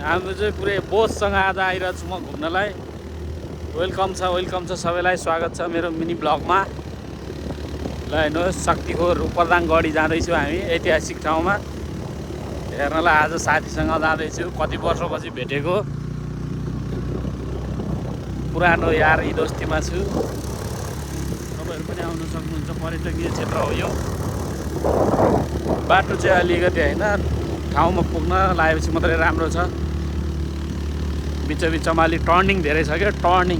हाम्रो चाहिँ पुरै बोससँग आज आइरहेको छु म घुम्नलाई। वेलकम छ सबैलाई, स्वागत छ मेरो मिनी ब्लगमा। ल हेर्नुहोस्, शक्तिखोर उपरदाङ गढी जाँदैछु हामी ऐतिहासिक ठाउँमा हेर्नलाई। आज साथीसँग जाँदैछु, कति वर्षपछि भेटेको पुरानो यारी दोस्तीमा छु। तपाईँहरू पनि आउन सक्नुहुन्छ, पर्यटकीय क्षेत्र हो यो। बाटो चाहिँ अलिकति होइन, ठाउँमा पुग्न लागेपछि मात्रै राम्रो छ। बिचमा अलि टर्निङ धेरै छ क्या, टर्निङ।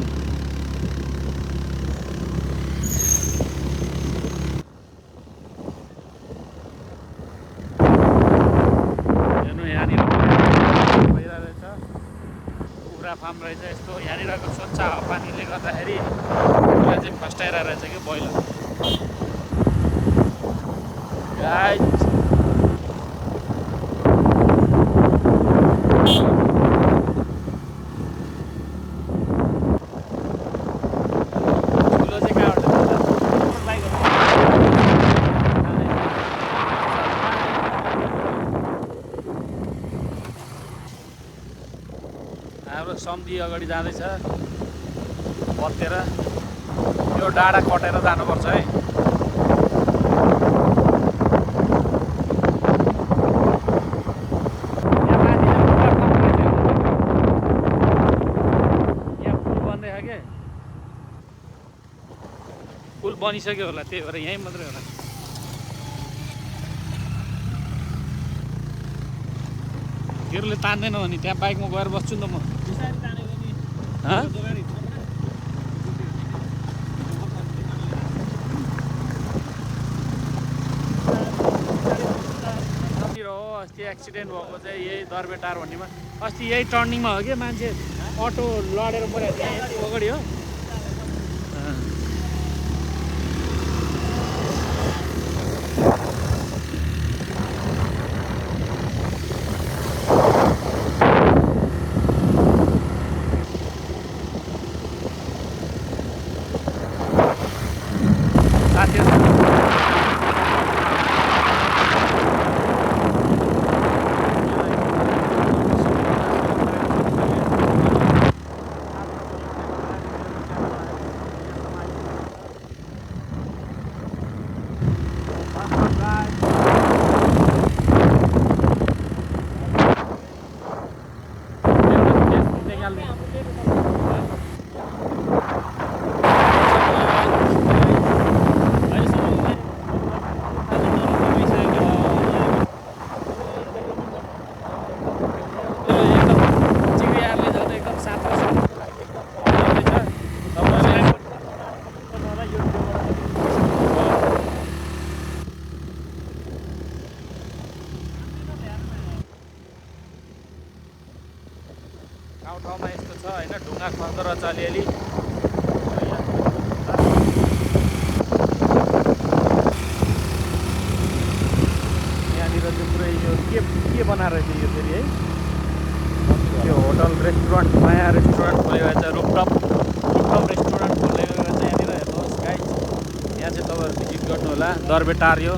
हेर्नु यहाँनिर भइरहेको रहेछ, कुखुरा फार्म रहेछ। यस्तो यहाँनिरको स्वच्छ हावापानीले गर्दाखेरि यसलाई चाहिँ फस्टाइरहेको रहेछ कि बोइलर गाई। हाम्रो सम्धि अगाडि जाँदैछ बत्तेर। यो डाँडा कटेर जानुपर्छ है। यहाँ पुल बन्दैछ के, पुल बनिसक्यो होला, त्यही भएर यहीँ मात्रै होला। तेरोले तान्दैन भने त्यहाँ बाइकमा गएर बस्छु नि त म। अस्ति एक्सिडेन्ट भएको चाहिँ यही दरबेटार भन्नेमा, अस्ति यही टर्निङमा हो कि मान्छे अटो लडेर पऱ्यो त्यहाँ अगाडि हो। ठाउँमा यस्तो छ होइन, ढुङ्गा खर्दो रहेछ अलिअलि। यहाँनिर चाहिँ पुरै यो के बनाएर चाहिँ यो फेरि है, यो होटल रेस्टुरेन्ट, नयाँ रेस्टुरेन्ट खोलेको छ। रुपटप रेस्टुरेन्ट खोलेको छ यहाँनिर। हेर्नुहोस् गाइस, यहाँ चाहिँ तपाईँहरू भिजिट गर्नु होला, दरबेटार यो।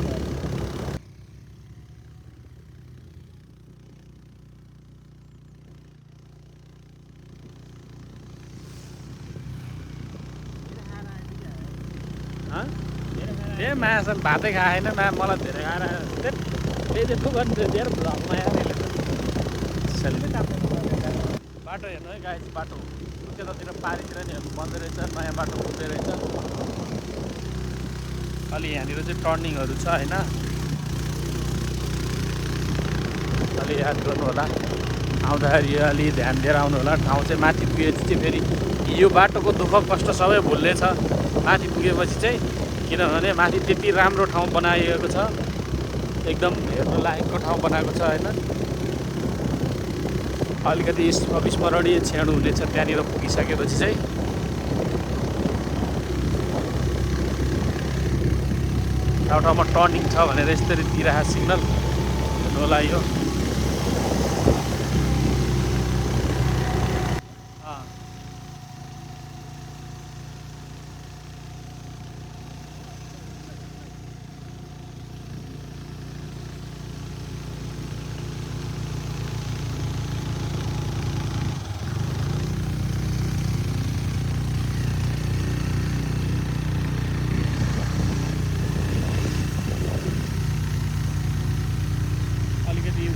ए माछा भातै खाएन मलाई धेरै खाएर त्यस्तो गर्नु धेरै भ्लगमा आएर बाटो हेर्नु है गाइस। बाटो त्यतातिर पारितिर नि हेर्नु बन्दै रहेछ, नयाँ बाटो पुग्दै रहेछ। अलि यहाँनिर चाहिँ टर्निङहरू छ होइन, अलि याद गर्नु होला आउँदाखेरि। अलि ध्यान दिएर आउनु होला। ठाउँ चाहिँ माथि पुगेपछि चाहिँ फेरि यो बाटोको दुःख कष्ट सबै भुल्ने छ माथि पुगेपछि चाहिँ। किनभने माथि त्यति राम्रो ठाउँ बनाइएको छ, एकदम हेर्नु लायकको ठाउँ बनाएको छ होइन। अलिकति अविस्मरणीय क्षण हुनेछ त्यहाँनिर पुगिसकेपछि चाहिँ। ठाउँमा टर्निङ छ भनेर यसरी दिइरहेको सिग्नल हेर्नु होला यो।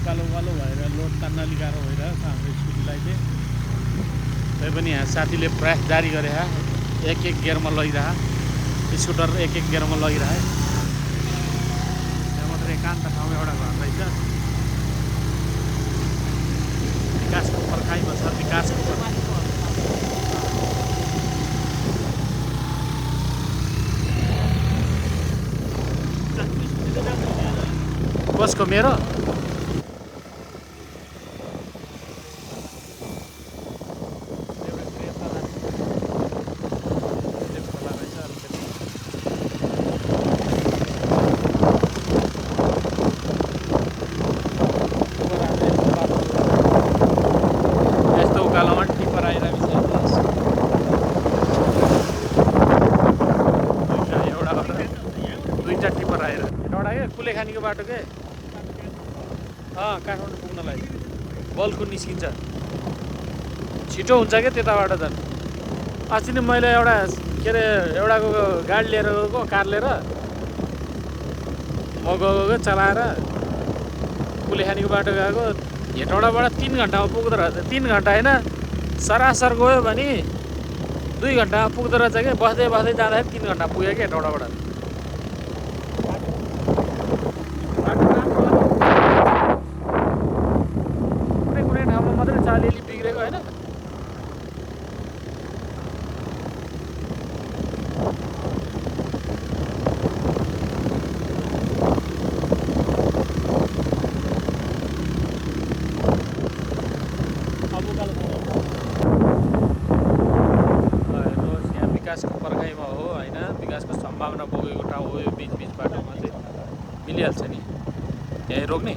उकालो उकालो भएर लोड तान्न अलिक गाह्रो भइरहेको छ हाम्रो स्कुटीलाई चाहिँ। तैपनि यहाँ साथीले प्रयास जारी गरे एक गियरमा लगिरह स्कुटर एक गियरमा लगिरहे। त्यहाँ मात्रै एकान्त ठाउँमा एउटा घर रहेछ। विकासको पर्खाइमा छ विकासको कसको मेरो यस्तो उकालोमा टिपर आइरहेको छ। दुईवटा टिपर आएर एउटा के कुलेखानीको बाटो के काठमाडौँ पुग्नलाई बल्खु निस्किन्छ छिटो हुन्छ क्या त्यताबाट झन्। अस्ति नै मैले एउटा के अरे एउटाको गाडी लिएर गएको कार लिएर म गएको चलाएर कुलेखानीको बाटो गएको हेटौडाबाट 3 घन्टामा पुग्दो रहेछ। 3 घन्टा होइन सरासर गयो भने 2 घन्टामा पुग्दो रहेछ क्या। बस्दै बस्दै जाँदाखेरि 3 घन्टा पुग्यो क्या हेटौडाबाट। कुनै ठाउँमा मात्रै अलिअलि बिग्रेको होइन। विकासको पर्खाइमा हो होइन, विकासको सम्भावना बोकेको ठाउँ हो यो बिच बाटोमा चाहिँ मिलिहाल्छ नि। यहीँ रोक्ने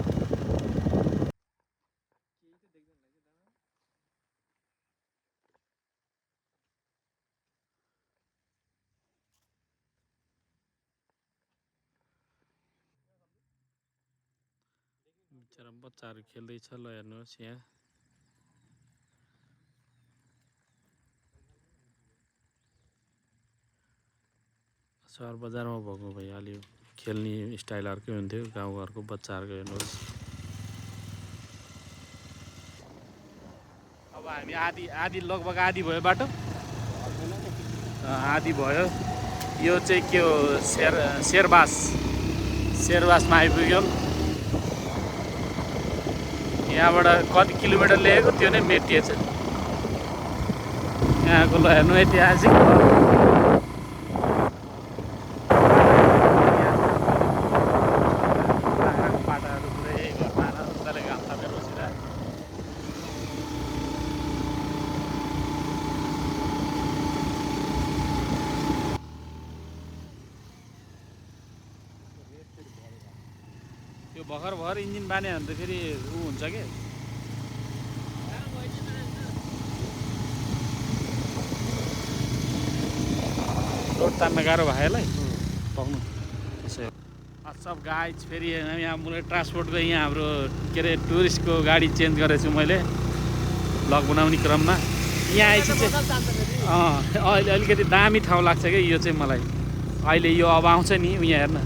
बिचरा बच्चाहरू खेल्दैछ। ल हेर्नुहोस् यहाँ सहर बजारमा भएको भइहाल्यो। खेल्ने स्टाइल अर्कै हुन्थ्यो गाउँघरको बच्चाहरूको। हेर्नुहोस् अब हामी आधी लगभग आधी भयो बाटो, आधी भयो। यो चाहिँ के हो शेरबासमा आइपुग्यो। यहाँबाट कति किलोमिटर ल्याएको त्यो नै मेटिएछ। यहाँको ल हेर्नु ऐतिहासिक बाटाहरू पुरै घरमा उनीहरूले घाम तापेर बसिरहेको। त्यो भर्खर इन्जिन बान्यो भने त फेरि ऊ हुन्छ के रोड तान्न गाह्रो भएलाई पाउनु त्यसै। सब गाइज फेरि यहाँ मैले ट्रान्सपोर्टको यहाँ हाम्रो के अरे टुरिस्टको गाडी चेन्ज गरेको छु मैले ब्लग बनाउने क्रममा। यहाँ आएपछि चाहिँ अहिले अलिकति दामी ठाउँ लाग्छ क्या यो चाहिँ मलाई। अहिले यो अब आउँछ नि यहाँ हेर्न,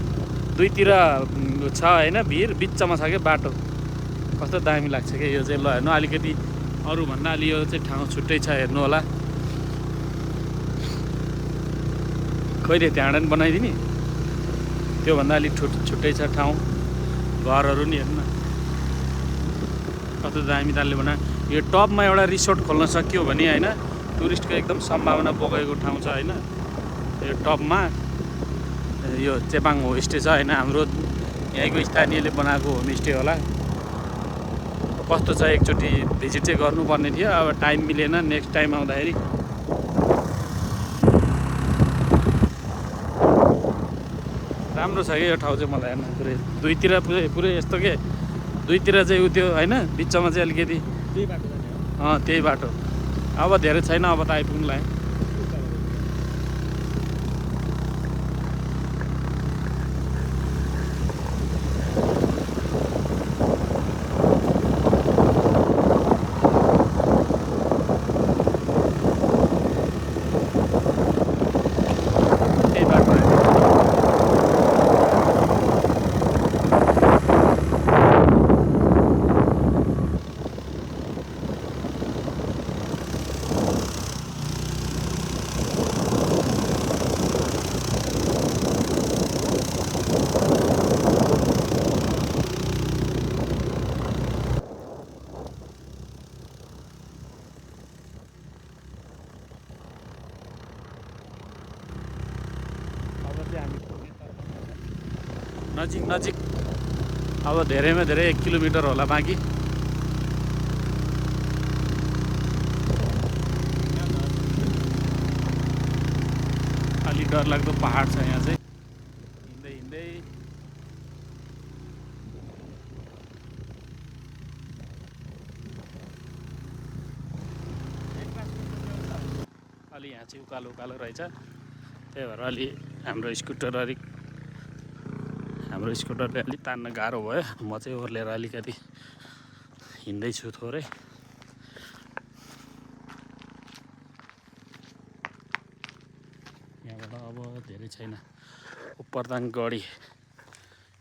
दुईतिर छ होइन भिर, बिचमा छ क्या बाटो। कस्तो दामी लाग्छ क्या यो चाहिँ। ल हेर्नु अलिकति अरूभन्दा अलि यो चाहिँ ठाउँ छुट्टै छ, हेर्नु होला। कहिले त्यहाँबाट पनि बनाइदिने, त्योभन्दा अलिक छुट्टै छ ठाउँ। घरहरू नि हेर्नु न कस्तो दामी तालले बनायो। यो टपमा एउटा रिसोर्ट खोल्न सकियो भने होइन, टुरिस्टको एकदम सम्भावना बोकेको ठाउँ छ होइन। यो टपमा यो चेपाङ होमस्टे छ होइन, हाम्रो यहीँको स्थानीयले बनाएको होमस्टे होला। कस्तो छ एकचोटि भिजिट चाहिँ गर्नुपर्ने थियो। अब टाइम मिलेन, नेक्स्ट टाइम आउँदाखेरि। राम्रो छ क्या यो ठाउँ चाहिँ मलाई हेर्न। दुईतिर पुरै यस्तो के दुईतिर चाहिँ उ त्यो होइन, बिचमा चाहिँ अलिकति त्यही बाटो। अब धेरै छैन, अब त आइपुग्नुलाई। नजिक नजिक अब धेरैमा धेरै 1 किलोमिटर होला बाँकी। अलि डरलाग्दो पहाड छ यहाँ चाहिँ हिँड्दै हिँड्दै। अलि यहाँ चाहिँ उकालो उकालो रहेछ, त्यही भएर अलि हाम्रो स्कुटरले अलिक तान्न गाह्रो भयो। म चाहिँ ओर्लेर अलिकति हिँड्दैछु थोरै। यहाँबाट अब धेरै छैन, उपरदाङ गढी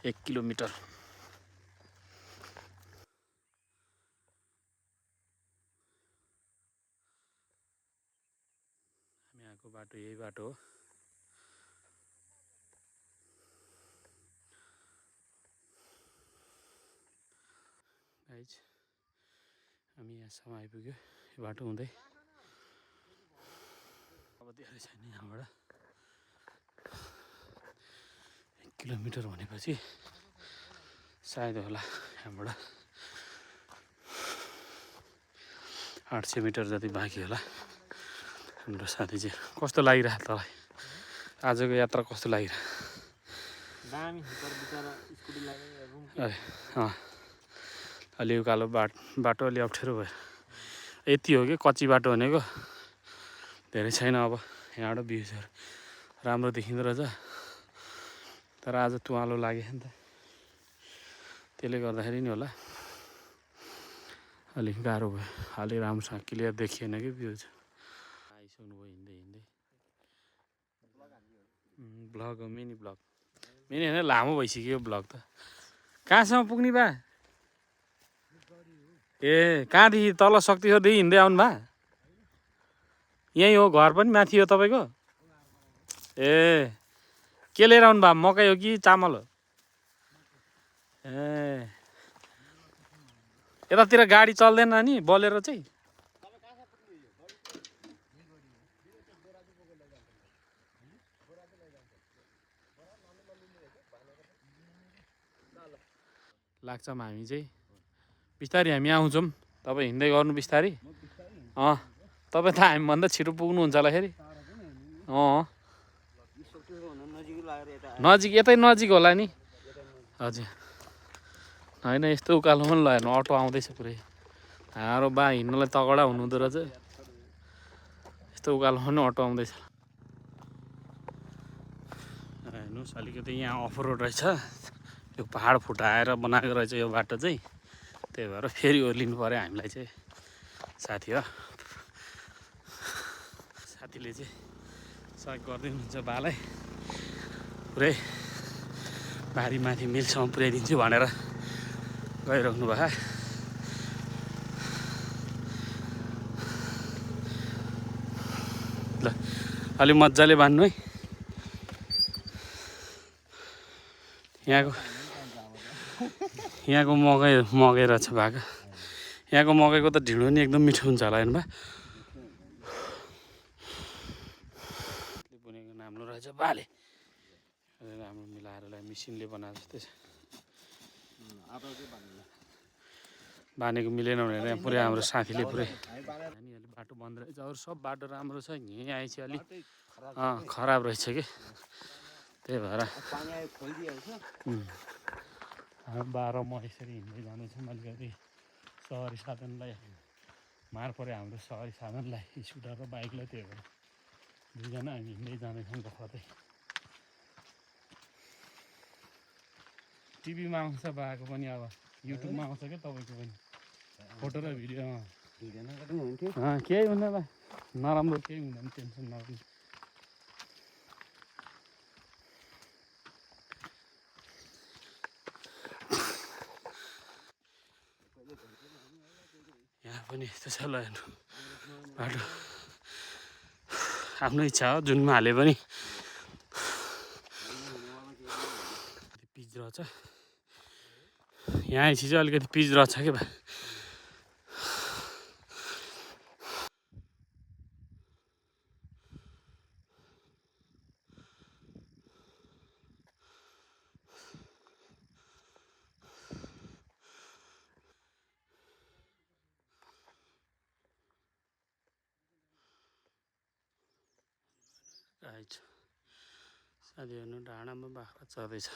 1 किलोमिटर। हामी यहाँको बाटो यही बाटो हो। गाइज हामी यहाँसम्म आइपुग्यो यो बाटो हुँदै। अब धेरै छैन यहाँबाट 1 किलोमिटर भनेपछि सायद होला यहाँबाट 800 मिटर जति बाँकी होला। हाम्रो साथी चाहिँ कस्तो लागिरहेको तँलाई आजको यात्रा कस्तो लागिरहेको? दामी बिचरा स्कुटी अँ अलि उकालो बाटो अलि अप्ठ्यारो भयो। यति हो कि कच्ची बाटो भनेको, धेरै छैन। अब यहाँबाट भ्यूजहरू राम्रो देखिँदो रहेछ, तर आज तुवालो लाग्यो नि त, त्यसले गर्दाखेरि नि होला अलिक गाह्रो भयो। अलि राम्रोसँग क्लियर देखिएन कि भ्यूज। आइसक्नुभयो हिँड्दै हिँड्दै। ब्लग हो, मिनी ब्लग। मिनी होइन, लामो भइसक्यो ब्लग त। कहाँसम्म पुग्ने बा? ए कहाँदेखि तल शक्तिखोरदेखि हिँड्दै आउनु भा? यहीँ हो, घर पनि माथि हो तपाईँको? ए के लिएर आउनु भा? मकै हो कि चामल हो? ए यतातिर गाडी चल्दैन नि बोलेरो चाहिँ? लाग्छौँ हामी चाहिँ बिस्तारै, हामी आउँछौँ, तपाईँ हिँड्दै गर्नु बिस्तारै। तपाईँ त हामीभन्दा छिटो पुग्नुहुन्छ होला फेरि। नजिक, यतै नजिक होला नि। हजुर होइन, यस्तो उकालो पनि लगाएन, अटो आउँदैछ पुरै। हाम्रो बा हिँड्नलाई तगडा हुनुहुँदो रहेछ, यस्तो उकालो पनि अटो आउँदैछ। हेर्नुहोस् अलिकति यहाँ अफ रोड रहेछ, यो पहाड फुटाएर बनाएको रहेछ यो बाटो चाहिँ, त्यही भएर फेरि ओर्लिनु पऱ्यो हामीलाई चाहिँ। साथी हो, साथीले चाहिँ सहयोग गर्दै हुनुहुन्छ बालाई, पुरै भारी माथि मिलसम्म पुर्याइदिन्छु भनेर गइराख्नु भयो। ल अलि मजाले बान्नु है। यहाँको मकै रहेछ भएको। यहाँको मकैको त ढिँडो नि एकदम मिठो हुन्छ होला हेर्नु भा। बुनेको राम्रो रहेछ बाले, राम्रो मिलाएर मिसिनले बनाएको जस्तै छ। बानेको मिलेन भनेर यहाँ पुरै हाम्रो साथीले पुरै अलि बाटो बन्द रहेछ। अरू सब बाटो राम्रो छ, यहीँ आएपछि अलिक खराब रहेछ कि, त्यही भएर 12 म यसरी हिँड्दै जाँदैछौँ। अलिकति सहरी साधनलाई मार पऱ्यो हाम्रो सहरी साधनलाई, स्कुटर र बाइकलाई, त्यही भएर दुईजना हामी हिँड्दै जाँदैछौँ गफार्दै। टिभीमा आउँछ भएको पनि, अब युट्युबमा आउँछ क्या तपाईँको पनि फोटो र भिडियो। केही हुँदैन बा, नराम्रो केही हुँदैन, टेन्सन नगर्नु। यहाँ पनि यस्तो छ, ल हेर्नु बाटो आफ्नो इच्छा हो, जुनमा हाले पनि पिच रहेछ। यहाँ आएपछि चाहिँ अलिकति पिच रहेछ क्या भाइ। आएछ साथी हेर्नु डाँडामा बाख्रा चर्दैछ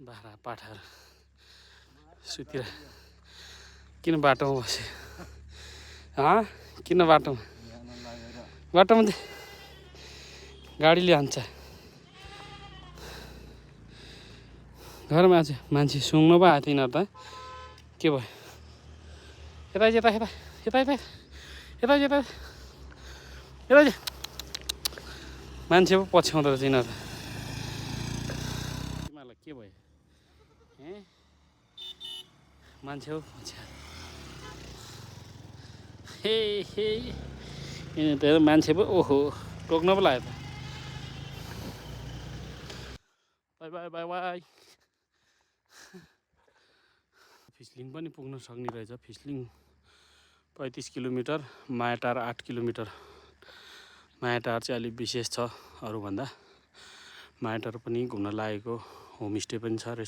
बाख्रा पाठाहरू सुतिर किन बाटोमा बस्यो किन बाटोमा गाडीले हान्छ घरमा आज मान्छे सुँग्नु पो आएको थिएन त के भयो यता यता यता यता यता यता यता यता मान्छे पो पछ्याउँदो रहेछ यिनीहरू तिमीहरूलाई के भयो मान्छे पो पछ्या हे मान्छे पो ओहो टोक्न पो लाग्यो त बाई बाई बाई बाई फिस्लिङ पनि पुग्न सक्ने रहेछ फिस्लिङ 35 किलोमिटर मायाटार 8 किलोमिटर मायाटार चाहिँ अलिक विशेष छ अरूभन्दा मायाटार पनि घुम्न लागेको होमस्टे पनि छ रेस्टुरेन्ट